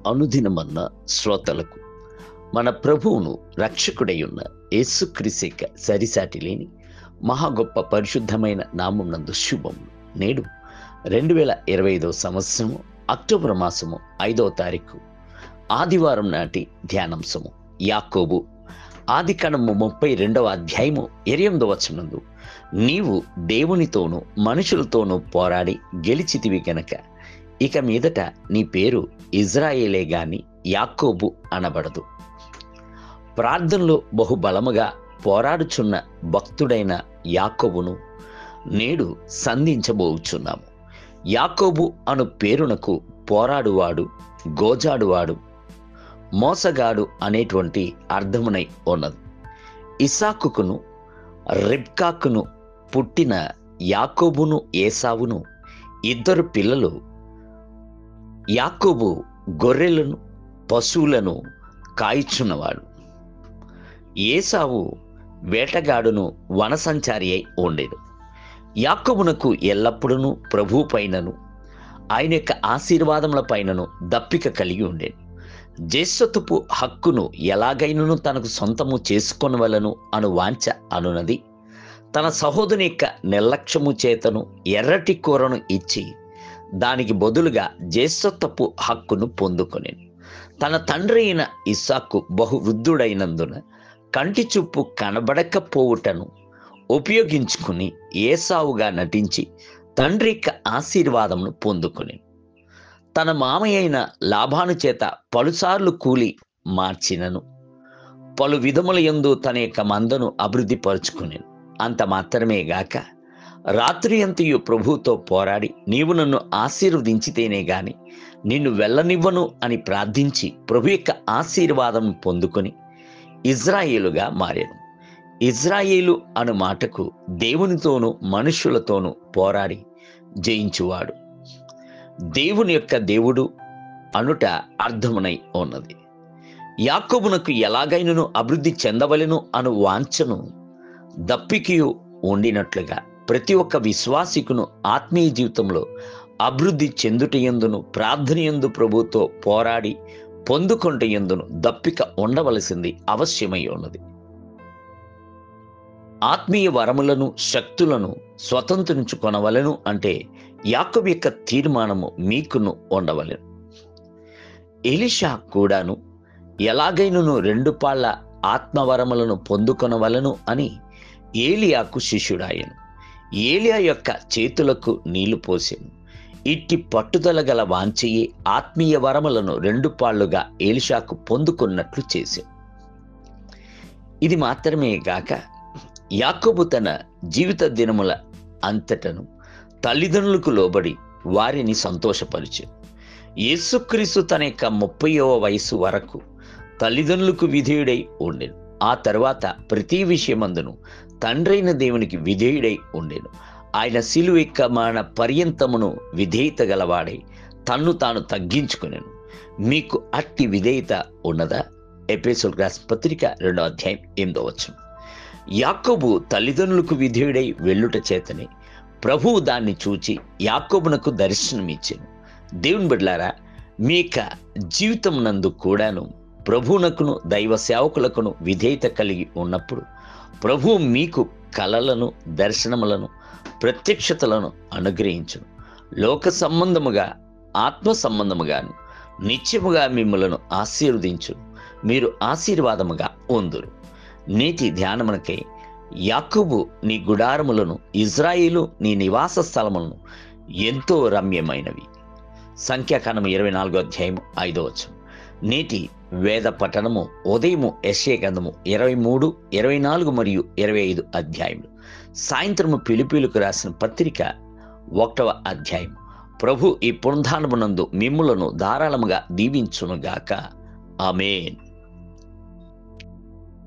అనుదినమన్న శ్రోతలకు మన ప్రభువును రక్షకుడై ఉన్న యేసుక్రీస్తు సరిసాటి లేని మహా గొప్ప పరిశుద్ధమైన నామం నందు శుభములు. నేడు 2025 సంవత్సరము అక్టోబర్ మాసము 5వ తారీఖు ఆదివారం నాటి ధ్యానాంశము యాకోబు ఆదికాండము 32వ అధ్యాయము 28వ వచనమందు, నీవు దేవునితోనూ మనుషులతోనూ పోరాడి గెలిచితివి గనక ఇక మీదట నీ పేరు ఇజ్రాయేలే గాని యాకోబు అనబడదు. ప్రార్థనలో బహుబలముగా పోరాడుచున్న భక్తుడైన యాకోబును నేడు సంధించబోచున్నాము. యాకోబు అను పేరునకు పోరాడువాడు, గోజాడువాడు, మోసగాడు అనేటువంటి అర్థమునై ఉన్నది. ఇస్సాకును రిబ్కాకును పుట్టిన యాకోబును ఏసావును ఇద్దరు పిల్లలు. యాకోబు గొర్రెలను పశువులను కాయిచున్నవాడు, ఏసావు వేటగాడును వనసంచారి అయి ఉండేడు. యాకోబునకు ఎల్లప్పుడూ ప్రభువు పైనను ఆయన యొక్క ఆశీర్వాదముల పైనను దప్పిక కలిగి ఉండేడు. జ్యేష్ఠత్వపు హక్కును ఎలాగైనను తనకు సొంతము చేసుకొనవలను అను వాంఛ అనునది తన సహోదరుని యొక్క నిర్లక్ష్యము చేతను ఎర్రటి కూరను ఇచ్చి దానికి బదులుగా జ్యేష్ఠత్వపు హక్కును పొందుకొనెను. తన తండ్రి అయిన ఇస్సాకు బహువృద్ధుడైనందున కంటి చూపు కనబడకపోవుటను ఉపయోగించుకుని ఏసావుగా నటించి తండ్రి యొక్క ఆశీర్వాదమును పొందుకొనెను. తన మామయ్య అయిన లాబాను చేత పలుసార్లు కూలి మార్చినను పలు విధముల యందు తన యొక్క మందను అభివృద్ధి పరుచుకునేను. అంత మాత్రమే గాక రాత్రి అంతయు ప్రభువుతో పోరాడి, నీవు నన్ను ఆశీర్వదించితేనే గాని నిన్ను వెళ్ళనివ్వను అని ప్రార్థించి ప్రభు యొక్క ఆశీర్వాదం పొందుకొని ఇజ్రాయేలుగా మారాను. ఇజ్రాయేలు అను మాటకు దేవునితోనూ మనుషులతోనూ పోరాడి జయించువాడు, దేవుని యొక్క దేవుడు అనుట అర్థమునై ఉన్నది. యాకోబునకు ఎలాగైనను అభివృద్ధి చెందవలెను అను వాంఛను దప్పికయు ఉండినట్లుగా ప్రతి ఒక్క విశ్వాసికును ఆత్మీయ జీవితంలో అభివృద్ధి చెందుటయందును ప్రార్థనయందు ప్రభుతో పోరాడి పొందుకొంటయందును దప్పిక ఉండవలసింది అవశ్యమై ఉన్నది. ఆత్మీయ వరములను శక్తులను స్వతంత్రించుకొనవలెను అంటే యాకోబు యొక్క తీర్మానము మీకును ఉండవలెను. ఎలీషా కూడాను ఎలాగైనను 2 పాళ్ళ ఆత్మవరములను పొందుకొనవలెను అని ఏలియాకు శిష్యుడాయను. ఏలియా యొక్క చేతులకు నీళ్లు పోసెను. ఇట్టి పట్టుదల గల వాంఛయే ఆత్మీయ వరములను 2 పాళ్ళుగా ఎలీషాకు పొందుకున్నట్లు చేశాను. ఇది మాత్రమే గాక యాకోబు తన జీవిత దినముల అంతటను తల్లిదండ్రులకు లోబడి వారిని సంతోషపరిచాడు. యేసుక్రీస్తు తన యొక్క 30వ వయసు వరకు తల్లిదండ్రులకు విధేయుడై ఉండెను. ఆ తర్వాత ప్రతి విషయమందును తండ్రైన దేవునికి విధేయుడై ఉండెను. ఆయన శిలువ ఎక్కమాన పర్యంతమును విధేయత గలవాడై తన్ను తాను తగ్గించుకొనెను. మీకు అట్టి విధేయత ఉన్నదా? ఎఫెసీయులకు రాసిన పత్రిక 2వ అధ్యాయం 8వ వచనం. యాకోబు తల్లిదండ్రులకు విధేయుడై వెళ్ళుట చేతనే ప్రభువు దాన్ని చూచి యాకోబునకు దర్శనమిచ్చాను. దేవుని బిడ్డలారా, మీ యొక్క జీవితం నందు కూడాను ప్రభువునకును దైవ సేవకులకును విధేయత కలిగి ఉన్నప్పుడు ప్రభువు మీకు కలలను, దర్శనములను, ప్రత్యక్షతలను అనుగ్రహించును. లోక సంబంధముగా ఆత్మ సంబంధముగాను నిత్యముగా మిమ్మలను ఆశీర్వదించును. మీరు ఆశీర్వాదముగా ఉందురు. నేటి ధ్యానమునకై యాకోబు నీ గుడారములను, ఇజ్రాయేలు నీ నివాస స్థలములను ఎంతో రమ్యమైనవి. సంఖ్యాకాండము 24వ అధ్యాయము 5వ వచనం. నేటి వేద పఠనము ఉదయము యెషయా గ్రంథము 23, 24 మరియు 25 అధ్యాయములు. సాయంత్రము ఫిలిప్పీయులకు రాసిన పత్రిక 1వ అధ్యాయం. ప్రభు ఈ పునరుద్ధానమునందు మిమ్ములను ధారాళముగా దీవించునుగాక. ఆమేన్.